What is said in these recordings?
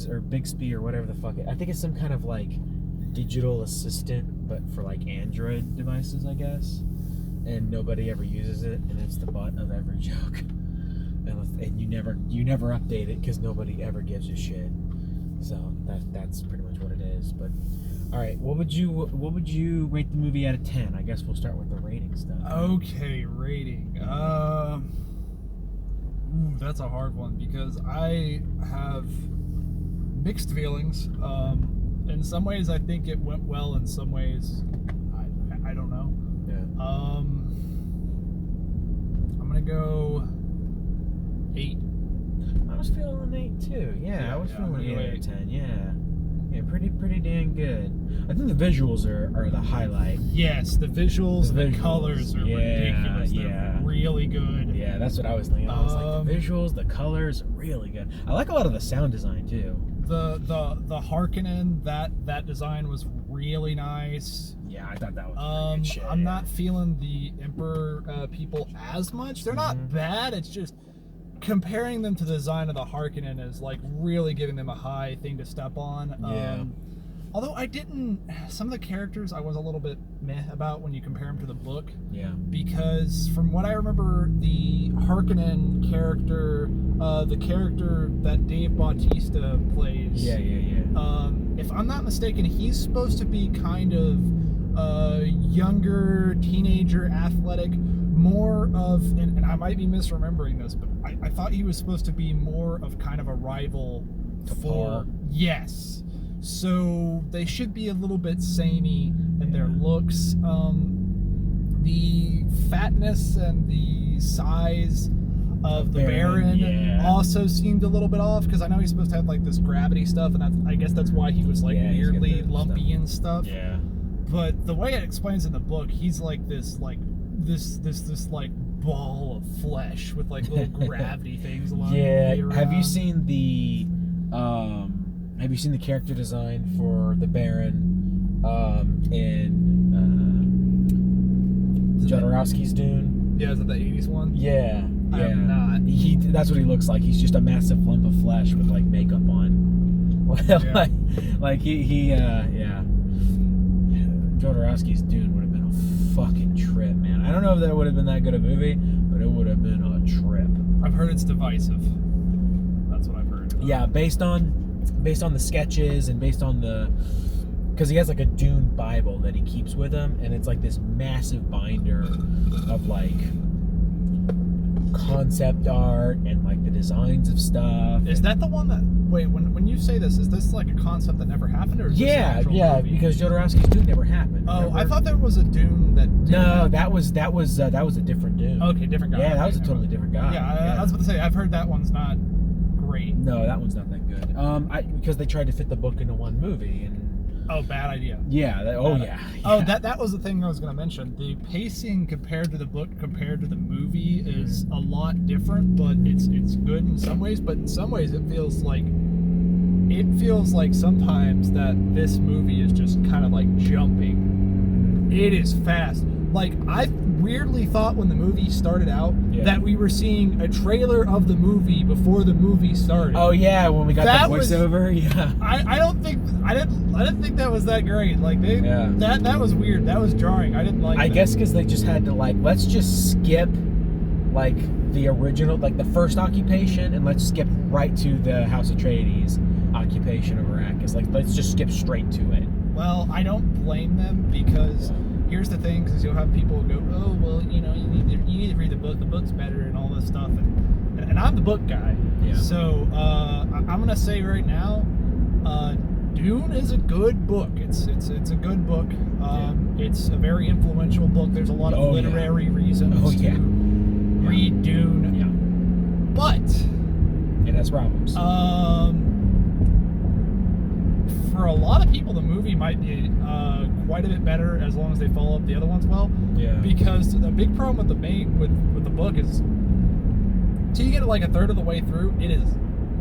or Bixby or whatever the fuck. I think it's some kind of like digital assistant, but for like Android devices, I guess. And nobody ever uses it, and it's the butt of every joke. And you never update it because nobody ever gives a shit. So that's pretty much what it is. But all right, what would you rate the movie out of 10? I guess we'll start with the rating stuff. Okay, rating. That's a hard one because I have mixed feelings. In some ways, I think it went well. In some ways, I don't know. Yeah. I'm gonna go 8. I was feeling an 8 too. Yeah, I was feeling an 8 out of 10. Yeah, pretty dang good. I think the visuals are the highlight. Yes, the visuals, the colors are ridiculous. They're really good. Yeah, that's what I was thinking. I was like, the visuals, the colors, really good. I like a lot of the sound design too. The Harkonnen, that design was really nice. Yeah, I thought that was pretty good shit. I'm not feeling the Emperor people as much. They're not bad. It's just comparing them to the design of the Harkonnen is like really giving them a high thing to step on. Yeah. Although some of the characters I was a little bit meh about when you compare them to the book. Yeah. Because from what I remember, the Harkonnen character, the character that Dave Bautista plays. Yeah. If I'm not mistaken, he's supposed to be kind of younger, teenager, athletic, more of, and I might be misremembering this, but I thought he was supposed to be more of kind of a rival for. Yes. So they should be a little bit samey in their looks. The fatness and the size of the Baron also seemed a little bit off, because I know he's supposed to have like this gravity stuff, and I guess that's why he was like weirdly lumpy and stuff. Yeah. But the way it explains in the book, he's like this like ball of flesh with like little gravity things along the way around. Have you seen the character design for the Baron in Jodorowsky's Dune? Yeah, is it the 80s one? Yeah. I am not. That's what he looks like. He's just a massive lump of flesh with like makeup on. Jodorowsky's Dune would have been a fucking trip, man. I don't know if that would have been that good a movie, but it would have been a trip. I've heard it's divisive. That's what I've heard. Yeah, based on the sketches and based on because he has like a Dune Bible that he keeps with him, and it's like this massive binder of like concept art and like the designs of stuff. Is that the one that, wait, when you say this, is this like a concept that never happened, or is this an actual movie? Because Jodorowsky's Dune never happened. Oh, remember? I thought there was a Dune that didn't happen. that was a different Dune. Okay, different guy. Yeah, that was a totally different guy. I was about to say, I've heard that one's not great. No, that one's not that good. Because they tried to fit the book into one movie, and bad idea. Yeah. That was the thing I was going to mention. The pacing compared to the book, compared to the movie, is a lot different, but it's good in some ways. But in some ways, it feels like sometimes that this movie is just kind of like jumping. It is fast. Like, I weirdly thought when the movie started out that we were seeing a trailer of the movie before the movie started. Oh yeah, when we got that voiceover. I didn't think that was that great. Like that was weird. That was jarring. I didn't like. I guess because they just had to let's just skip like the original, like the first occupation, and let's skip right to the House Atreides occupation of Arrakis. Like, let's just skip straight to it. Well, I don't blame them, because here's the thing, because you'll have people go, oh, well, you need to read the book. The book's better and all this stuff, and I'm the book guy. Yeah. So I'm gonna say right now, Dune is a good book. It's a good book. It's a very influential book. There's a lot of literary reasons to read Dune. Yeah. But it has problems. For a lot of people, the movie might be quite a bit better as long as they follow up the other ones well. Yeah. Because the big problem with the book is, till you get like a third of the way through, it is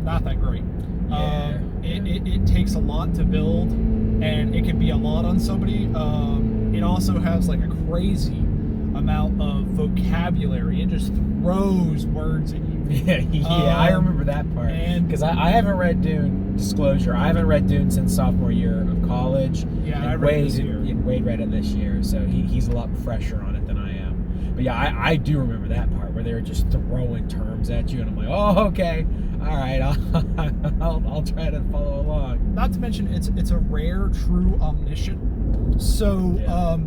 not that great. It takes a lot to build, and it can be a lot on somebody. It also has like a crazy amount of vocabulary. It just throws words at you. I remember that part. Because I haven't read Dune. disclosure, I haven't read Dune since sophomore year of college. Yeah, and I read it this year. Wade read it this year, so he's a lot fresher on it than I am. But yeah, I do remember that part where they were just throwing terms at you, and I'm like, oh, okay, all right, I'll try to follow along. Not to mention, it's a rare, true omniscient. So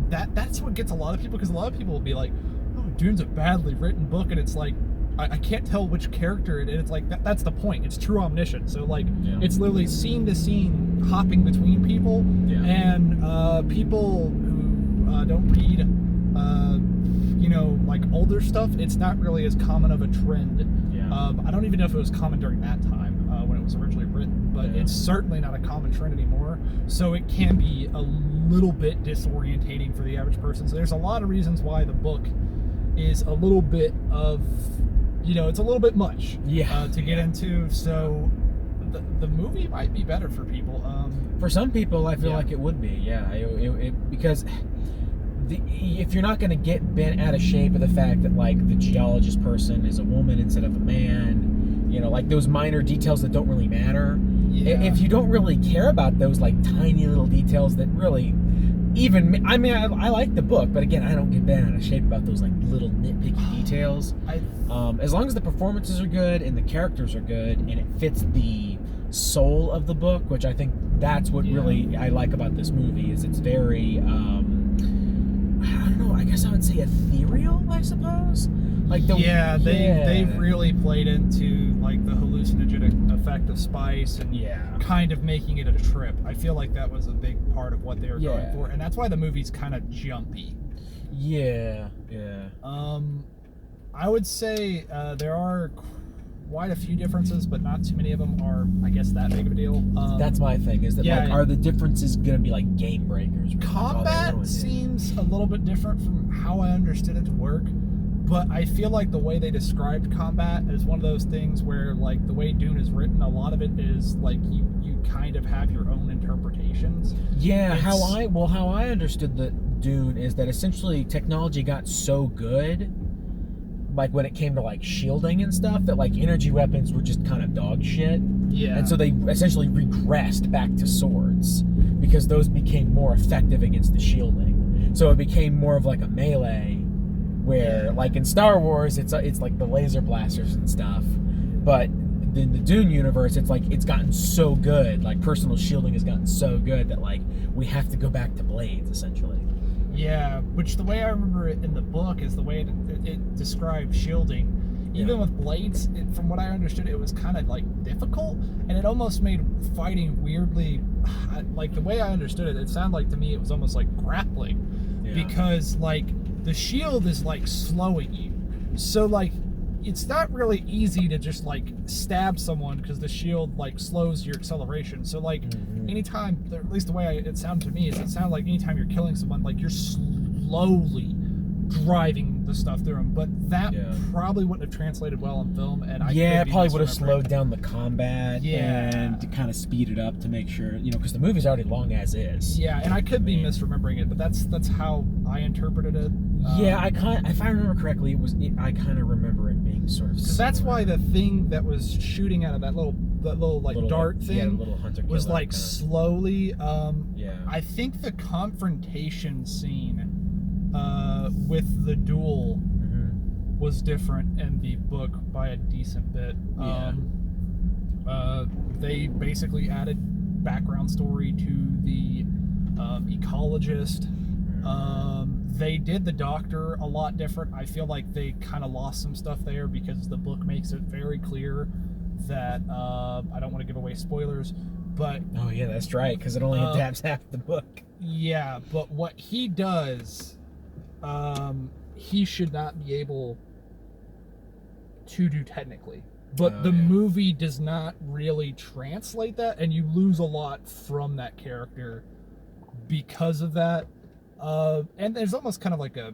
that's what gets a lot of people, because a lot of people will be like, oh, Dune's a badly written book, and it's like, I can't tell which character it is. It's like, that's the point. It's true omniscient. So, like, it's literally scene to scene, hopping between people. Yeah. And people who don't read, like, older stuff, it's not really as common of a trend. Yeah. I don't even know if it was common during that time when it was originally written, but it's certainly not a common trend anymore. So it can be a little bit disorientating for the average person. So there's a lot of reasons why the book is a little bit of... it's a little bit much to get into, so the movie might be better for people. For some people, I feel like it would be, because if you're not going to get bent out of shape of the fact that, like, the geologist person is a woman instead of a man, like those minor details that don't really matter, if you don't really care about those, like, tiny little details that really... I like the book, but again, I don't get bent out of shape about those, like, little nitpicky details. As long as the performances are good and the characters are good and it fits the soul of the book, which I think that's what really I like about this movie, is it's very, I don't know, I guess I would say ethereal, I suppose. Like they really played into, like, the hallucinogenic effect of spice and kind of making it a trip. I feel like that was a big part of what they were going for, and that's why the movie's kind of jumpy. I would say there are quite a few differences, but not too many of them are, I guess, that big of a deal. That's my thing, is that are the differences gonna be like game breakers? Combat seems a little bit different from how I understood it to work. But I feel like the way they described combat is one of those things where, like, the way Dune is written, a lot of it is, like, you kind of have your own interpretations. Yeah, how I understood the Dune is that essentially technology got so good, like, when it came to, like, shielding and stuff, that, like, energy weapons were just kind of dog shit. Yeah. And so they essentially regressed back to swords because those became more effective against the shielding. So it became more of, like, a melee, where, like, in Star Wars, it's like the laser blasters and stuff, but in the Dune universe, it's like it's gotten so good, like, personal shielding has gotten so good that, like, we have to go back to blades, essentially. Yeah, which the way I remember it in the book is the way it described shielding. Even with blades, from what I understood, it was kind of, like, difficult, and it almost made fighting weirdly, like, the way I understood it, it sounded like to me it was almost like grappling, because, like, the shield is, like, slowing you. So, like, it's not really easy to just, like, stab someone because the shield, like, slows your acceleration. So, like, anytime, or at least the way it sounded to me, is it sounded like anytime you're killing someone, like, you're slowly driving the stuff through them. But that probably wouldn't have translated well in film. And it probably would have slowed down the combat and to kind of speed it up to make sure, because the movie's already long as is. Yeah, and I could be misremembering it, but that's how I interpreted it. If I remember correctly, I kind of remember it being sort of. Because that's why the thing that was shooting out of that little dart thing little hunter was, like, slowly. I think the confrontation scene with the duel was different in the book by a decent bit. They basically added background story to the ecologist. They did the doctor a lot different. I feel like they kind of lost some stuff there because the book makes it very clear that I don't want to give away spoilers, but that's right, because it only adapts half the book. But what he does, he should not be able to do technically. But the movie does not really translate that, and you lose a lot from that character because of that. And there's almost kind of like a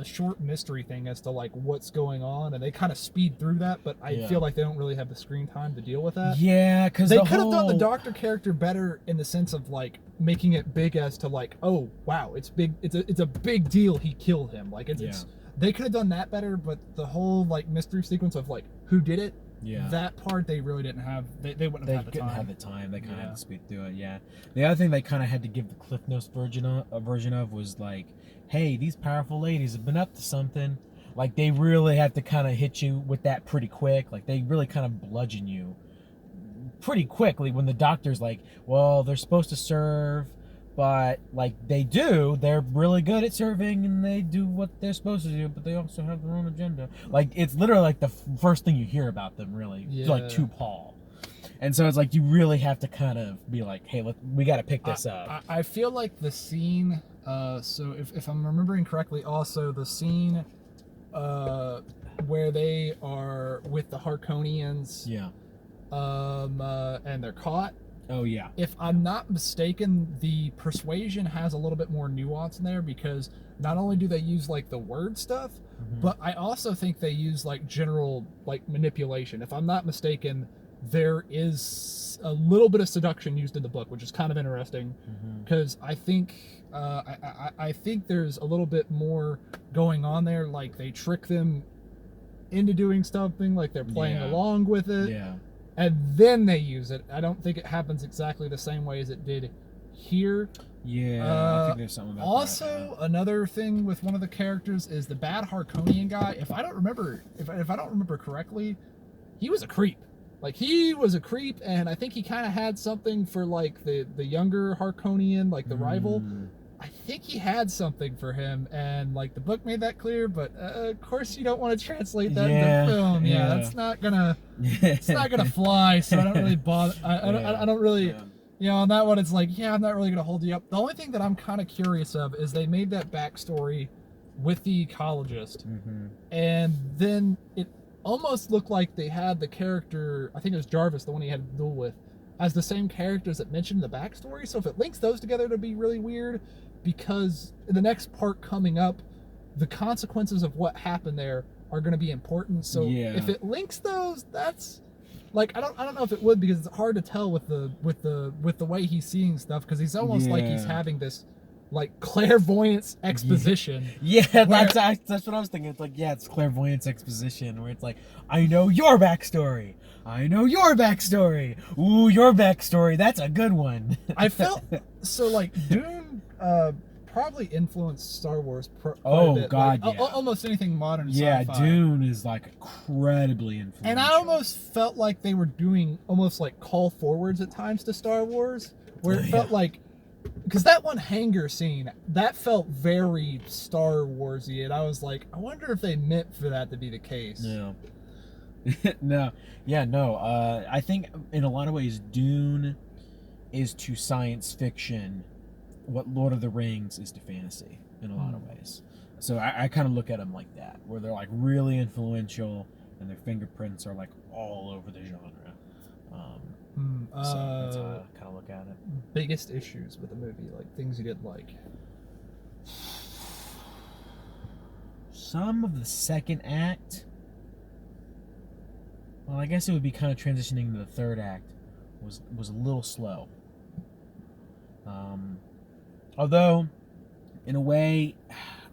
short mystery thing as to, like, what's going on, and they kind of speed through that, but I feel like they don't really have the screen time to deal with that. Yeah, because they could have done the doctor character better in the sense of, like, making it big as to, like, oh wow, it's big, it's a big deal he killed him. Like, it's they could have done that better, but the whole, like, mystery sequence of, like, who did it Yeah. That part they really didn't have. They wouldn't have had the time. They couldn't have the time. They kind of had to speed through it. Yeah. The other thing they kind of had to give the Cliff Notes version of was like, hey, these powerful ladies have been up to something. Like, they really have to kind of hit you with that pretty quick. Like, they really kind of bludgeon you pretty quickly when the doctor's like, well, they're supposed to serve, but like they're really good at serving and they do what they're supposed to do, but they also have their own agenda. Like, it's literally like the first thing you hear about them, really, like, to Paul. And so it's like you really have to kind of be like, hey, we got to pick this up. I feel like the scene, so if I'm remembering correctly, also the scene where they are with the Harkonians, and they're caught. Oh, yeah. If I'm not mistaken, the persuasion has a little bit more nuance in there, because not only do they use like the word stuff, but I also think they use like general like manipulation. If I'm not mistaken, there is a little bit of seduction used in the book, which is kind of interesting, because I think I think there's a little bit more going on there. Like, they trick them into doing something, like they're playing along with it. Yeah. And then they use it. I don't think it happens exactly the same way as it did here. Yeah, I think there's something about also, that. Also, another thing with one of the characters is the bad Harkonian guy. If I don't remember correctly, he was a creep. Like, he was a creep, and I think he kind of had something for like the younger Harkonian, like the rival. I think he had something for him, and like the book made that clear, but of course you don't want to translate that into film. Yeah, that's not gonna it's not gonna fly, so I don't really bother. I don't really, you know, on that one it's like, yeah, I'm not really gonna hold you up. The only thing that I'm kind of curious of is they made that backstory with the ecologist, and then it almost looked like they had the character, I think it was Jarvis, the one he had a duel with, as the same characters that mentioned in the backstory. So if it links those together, it'd be really weird, because in the next part coming up, the consequences of what happened there are going to be important. So if it links those, that's like, I don't know if it would, because it's hard to tell with the way he's seeing stuff, because he's almost like he's having this like clairvoyance exposition. That's what I was thinking. It's like, it's clairvoyance exposition, where it's like, I know your backstory. I know your backstory. Ooh, your backstory. That's a good one. I felt so like Dune probably influenced Star Wars quite a bit. God, like, almost anything modern sci-fi. Dune is like incredibly influential. And I almost felt like they were doing almost like call forwards at times to Star Wars, where it felt like, because that one hangar scene, that felt very Star Warsy, and I was like, I wonder if they meant for that to be the case. No. I think in a lot of ways, Dune is to science fiction what Lord of the Rings is to fantasy in a lot of ways. So I kind of look at them like that, where they're like really influential and their fingerprints are like all over the genre. So that's how I kind of look at it. Biggest issues with the movie, like things you didn't like. Some of the second act, well, I guess it would be kind of transitioning to the third act, was a little slow. Although, in a way,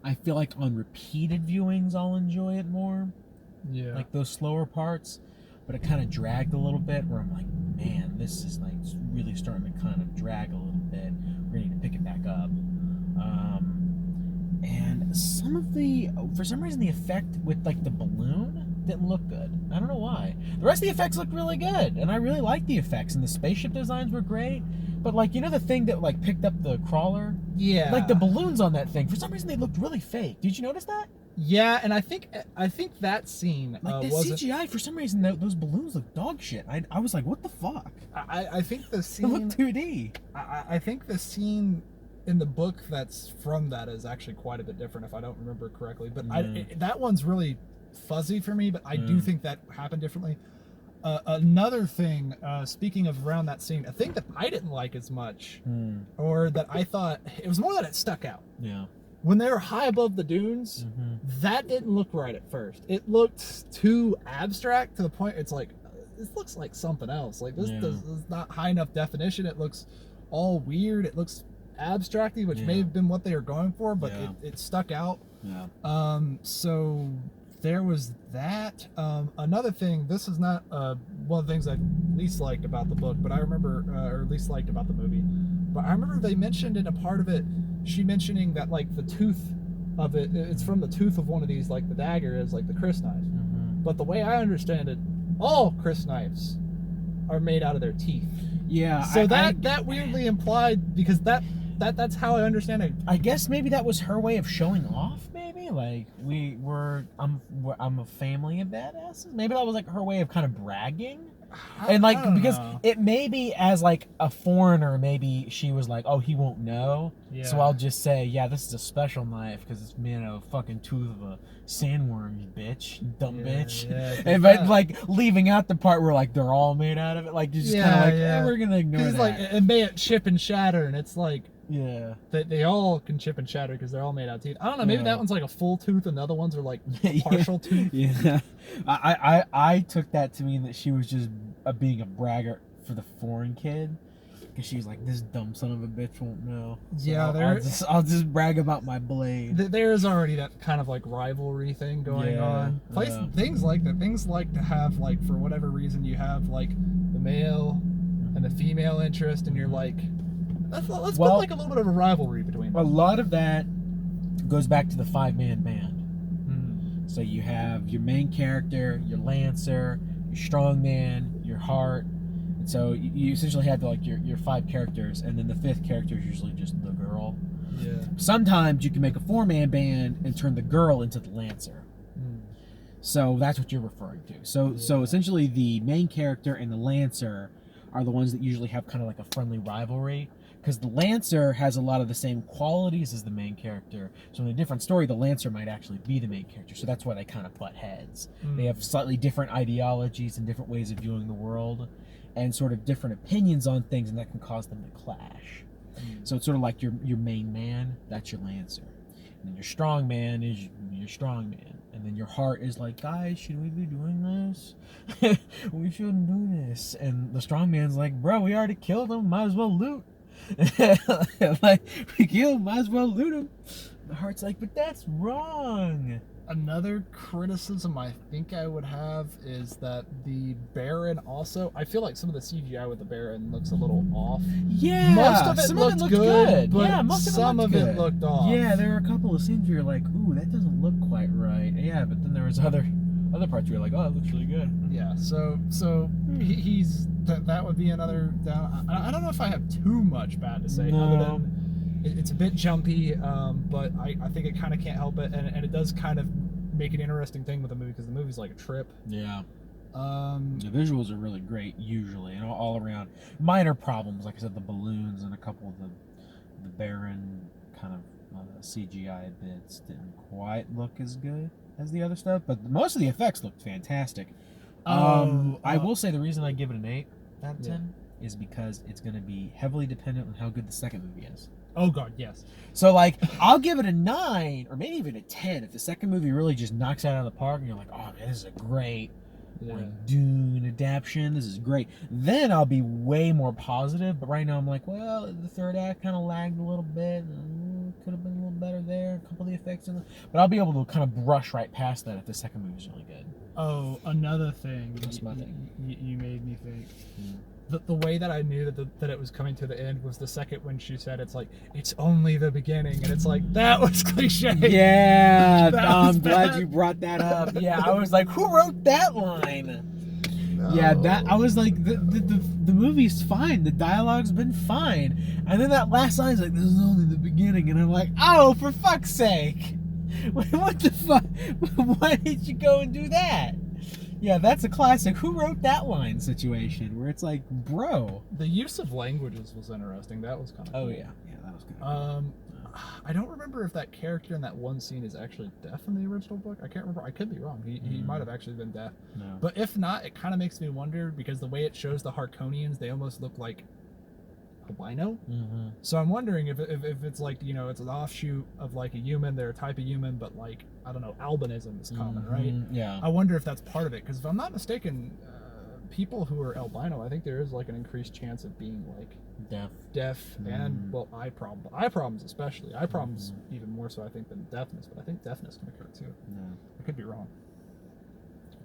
I feel like on repeated viewings I'll enjoy it more. Yeah. Like those slower parts. But it kind of dragged a little bit, where I'm like, man, this is like really starting to kind of drag a little bit. We're going to need to pick it back up. And for some reason, the effect with like the balloon didn't look good. I don't know why. The rest of the effects looked really good, and I really liked the effects, and the spaceship designs were great. But like, you know, the thing that like picked up the crawler? Yeah. Like the balloons on that thing, for some reason they looked really fake. Did you notice that? Yeah, and I think that scene like the CGI, for some reason those balloons look dog shit. I was like, what the fuck? I think the scene it looked 2D. I think the scene in the book that's from that is actually quite a bit different, if I don't remember correctly. But that one's really fuzzy for me, but I do think that happened differently. Another thing, speaking of around that scene, a thing that I didn't like as much, or that I thought, it was more that it stuck out. Yeah. When they were high above the dunes, that didn't look right at first. It looked too abstract to the point it's like, this looks like something else. Like this is not high enough definition. It looks all weird. It looks abstracty, which may have been what they were going for, but it stuck out. Yeah. So there was that. Another thing, this is not one of the things I least liked about the book, but I remember, or least liked about the movie, but I remember they mentioned in a part of it, she mentioning that like the tooth of it, it's from the tooth of one of these, like the dagger is like the crysknife. But the way I understand it, all crysknives are made out of their teeth. Yeah. So that weirdly implied, because that's how I understand it. I guess maybe that was her way of showing off. Maybe like I'm a family of badasses. Maybe that was like her way of kind of bragging. And like because it may be as like a foreigner, maybe she was like, oh, he won't know, so I'll just say, yeah, this is a special knife because it's made out of fucking tooth of a sandworm, you bitch, you dumb bitch. And but like leaving out the part where like they're all made out of it, like just kind of like, eh, we're gonna ignore that. Like it may it chip and shatter, and it's like, yeah, that they all can chip and shatter because they're all made out of teeth. I don't know. Maybe that one's like a full tooth, and the other ones are like partial tooth. Yeah, I took that to mean that she was just being a braggart for the foreign kid, because she was like, this dumb son of a bitch won't know. So yeah, I'll just brag about my blade. There is already that kind of like rivalry thing going on. Things like that. Things like to have like, for whatever reason, you have like the male and the female interest, and you're like, let's put like a little bit of a rivalry between them. A lot of that goes back to the 5-man band. So you have your main character, your lancer, your strongman, your heart. And so you essentially have like your 5 characters, and then the 5th character is usually just the girl. Yeah. Sometimes you can make a 4-man band and turn the girl into the lancer. So that's what you're referring to. So essentially the main character and the lancer are the ones that usually have kind of like a friendly rivalry, because the lancer has a lot of the same qualities as the main character. So in a different story, the lancer might actually be the main character. So that's why they kind of butt heads. They have slightly different ideologies and different ways of viewing the world, and sort of different opinions on things, and that can cause them to clash. So it's sort of like your main man, that's your lancer. And then your strong man is your strong man. And then your heart is like, guys, should we be doing this? We shouldn't do this. And the strong man's like, bro, we already killed him, might as well loot. Like, we killed, might as well loot him. The heart's like, but that's wrong. Another criticism I think I would have is that the Baron also, I feel like some of the CGI with the Baron looks a little off. Yeah, most of it some looked of it looked good. But yeah, most some of it looked off. Yeah, there were a couple of scenes where you're like, ooh, that doesn't look quite right. Yeah, but then there was other parts where you're like, oh, it looks really good. Yeah, so he's that would be another down. I don't know if I have too much bad to say, other than it's a bit jumpy, but I think it kind of can't help it, and it does kind of make an interesting thing with the movie, because the movie's like a trip. Yeah. The visuals are really great usually, and all around. Minor problems, like I said, the balloons and a couple of the barren kind of CGI bits didn't quite look as good as the other stuff, but most of the effects looked fantastic. I will say the reason I give it an 8 out of 10 is because it's going to be heavily dependent on how good the second movie is. Oh god, yes. So like, I'll give it a 9 or maybe even a 10 if the second movie really just knocks it out of the park and you're like, oh man, this is a great like Dune adaptation, this is great. Then I'll be way more positive, but right now I'm like, well, the third act kind of lagged a little bit, could have been a little better there, a couple of the effects but I'll be able to kind of brush right past that if the second movie is really good. Oh, another thing. That's my thing. You made me think. The way that I knew that it was coming to the end was the second when she said, it's like, it's only the beginning, and it's like, that was cliche. Yeah, I'm glad you brought that up. Yeah, I was like, who wrote that line? No. Yeah, I was like, the movie's fine, the dialogue's been fine, and then that last line's like, this is only the beginning, and I'm like, oh, for fuck's sake. What the fuck? Why did you go and do that? Yeah, that's a classic who wrote that line situation where it's like, bro. The use of languages was interesting. That was kind of cool. Yeah, that was kind of cool. I don't remember if that character in that one scene is actually deaf in the original book. I can't remember. I could be wrong. He might have actually been deaf. No. But if not, it kind of makes me wonder, because the way it shows the Harkonians, they almost look like albino. So I'm wondering if it's like, you know, it's an offshoot of like a human, they're a type of human, but like, I don't know, albinism is common, right? Yeah. I wonder if that's part of it, because if I'm not mistaken, people who are albino, I think there is like an increased chance of being like deaf and well, eye problems especially. Eye problems even more so, I think, than deafness, but I think deafness can occur too. I could be wrong.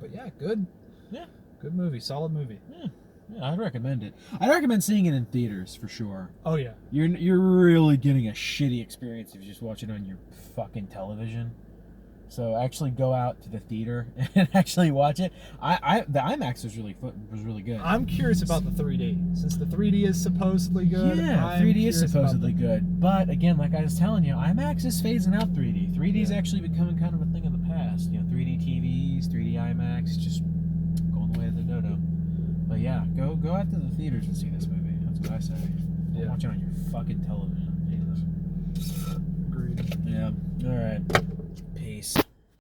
But yeah, good. Yeah. Good movie. Solid movie. Yeah. Yeah, I'd recommend it. I'd recommend seeing it in theaters for sure. Oh yeah. You're really getting a shitty experience if you just watch it on your fucking television. So actually go out to the theater and actually watch it. The IMAX was really good. I'm curious about the 3D, since the 3D is supposedly good. Yeah, 3D is supposedly good, but again, like I was telling you, IMAX is phasing out 3D. 3D is actually becoming kind of a thing of the past. 3D TVs, 3D IMAX, just going the way of the dodo. But yeah, go out to the theaters and see this movie. That's what I say. Don't watch it on your fucking television. Jesus. Agreed. Yeah. All right.